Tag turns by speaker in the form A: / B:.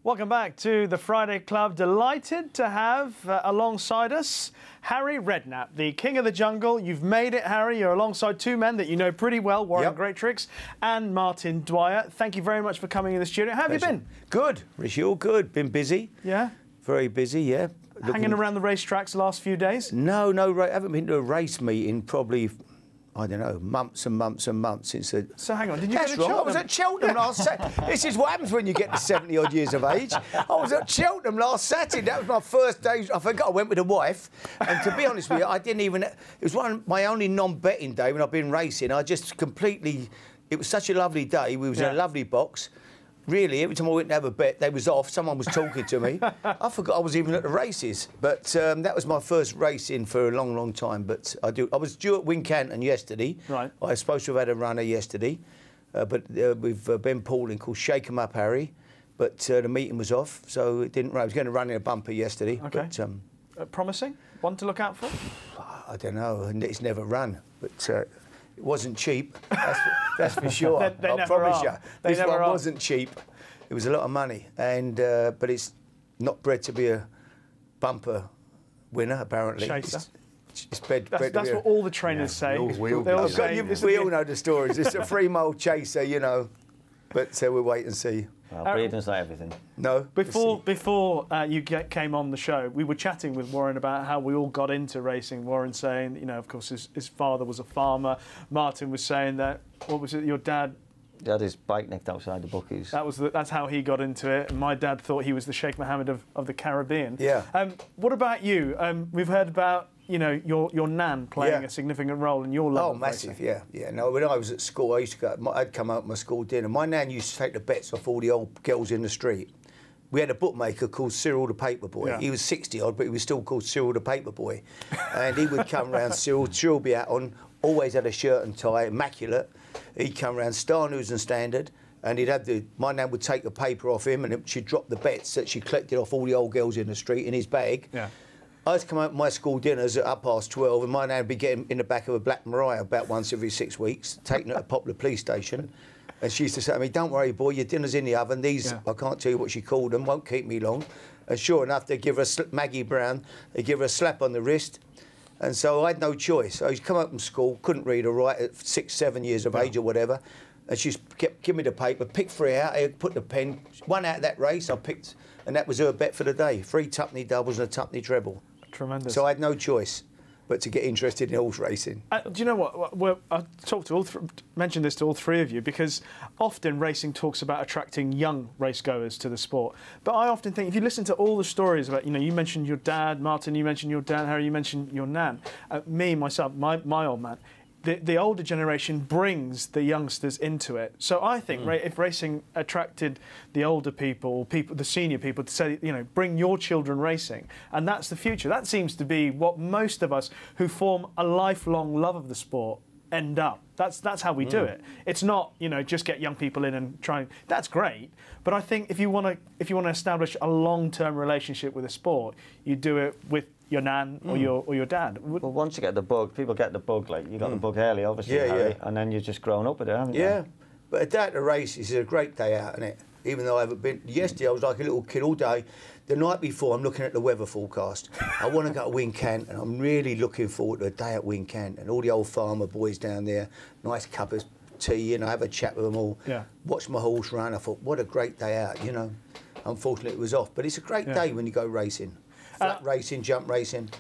A: Welcome back to the Friday Club. Delighted to have alongside us Harry Redknapp, the king of the jungle. You've made it, Harry. You're alongside two men that you know pretty well, Warren Greatrex and Martin Dwyer. Thank you very much for coming in the studio. How have you been? Good,
B: Rishi, all good. Been busy.
A: Yeah?
B: Very busy, yeah.
A: Hanging around the racetracks the last few days?
B: No, I haven't been to a race meeting probably, I don't know, months and months and months since the...
A: So hang on, did you go to
B: Cheltenham?
A: Cheltenham?
B: I was at Cheltenham last Saturday. This is what happens when you get to 70-odd years of age. I was at Cheltenham last Saturday. That was my first day. I forgot I went with a wife. And to be honest with you, I didn't even... It was my only non-betting day when I've been racing. I just completely... It was such a lovely day. We was in a lovely box. Really, every time I went to have a bet, they was off. Someone was talking to me. I forgot I was even at the races. But that was my first racing for a long, long time. But I was due at Wincanton yesterday. Right. I was supposed to have had a runner yesterday. But with Ben Pauling called Shake 'em Up, Harry. But the meeting was off, so it didn't run. I was going to run in a bumper yesterday.
A: OK.
B: But,
A: promising? One to look out for?
B: I don't know. It's never run. But... it wasn't cheap, that's for sure. I promise you. This one wasn't cheap. It was a lot of money, and but it's not bred to be a bumper winner, apparently.
A: Chaser.
B: It's bred
A: that's what all the trainers say.
B: We all know the stories. It's a 3-mile chaser, you know. But we'll wait and see.
C: Well, breeding's not everything.
B: No.
A: Before you came on the show, we were chatting with Warren about how we all got into racing. Warren saying, you know, of course, his father was a farmer. Martin was saying that, what was it, your dad...
C: He had his bike nicked outside the bookies.
A: That's how he got into it. And my dad thought he was the Sheikh Mohammed of the Caribbean.
B: Yeah.
A: What about you? We've heard about, you know, your nan playing a significant role in your love of
B: massive,
A: racing.
B: yeah. No, when I was at school, I'd come out my school dinner. My nan used to take the bets off all the old girls in the street. We had a bookmaker called Cyril the Paperboy. Yeah. He was 60-odd, but he was still called Cyril the Paperboy. And he would come round, Cyril would be out on, always had a shirt and tie, immaculate. He'd come round, Star News and Standard, and he'd have my nan would take the paper off him, and she'd drop the bets that she collected off all the old girls in the street in his bag. Yeah. I used to come out to my school dinners at 12:30, and my nan would be getting in the back of a black Mariah about once every 6 weeks, taking it to Poplar Police Station. And she used to say to me, "Don't worry, boy, your dinner's in the oven. These, I can't tell you what she called them, won't keep me long." And sure enough, they give her Maggie Brown, they give her a slap on the wrist. And so I had no choice. I used to come up from school, couldn't read or write at 6, 7 years of age or whatever. And she kept give me the paper, pick 3 out, I put the pen, 1 out of that race, I picked, and that was her bet for the day. 3 tuppeny doubles and a tuppeny treble.
A: Tremendous.
B: So I had no choice but to get interested in horse racing.
A: Do you know what? I talked to mentioned this to all three of you because often racing talks about attracting young racegoers to the sport. But I often think if you listen to all the stories about, you know, you mentioned your dad, Martin, you mentioned your dad, Harry, you mentioned your nan, me, myself, my old man. The older generation brings the youngsters into it. So I think if racing attracted the older people, the senior people, to say, you know, bring your children racing, and that's the future. That seems to be what most of us who form a lifelong love of the sport end up. That's how we do it. It's not, you know, just get young people in and try. That's great, but I think if you want to establish a long-term relationship with a sport, you do it with your nan or your dad.
C: Well, once you get the bug, people get the bug. Like you got the bug early, obviously, Harry, and then you've just grown up with it, haven't you?
B: Yeah, but a day at the race is a great day out, isn't it? Even though I haven't been. Yesterday I was like a little kid all day. The night before I'm looking at the weather forecast. I want to go to Wincanton, and I'm really looking forward to a day at Wincanton and all the old farmer boys down there. Nice cup of tea, and I have a chat with them all. Yeah. Watch my horse run. I thought, what a great day out, you know. Unfortunately, it was off, but it's a great day when you go racing. Flat racing, jump racing.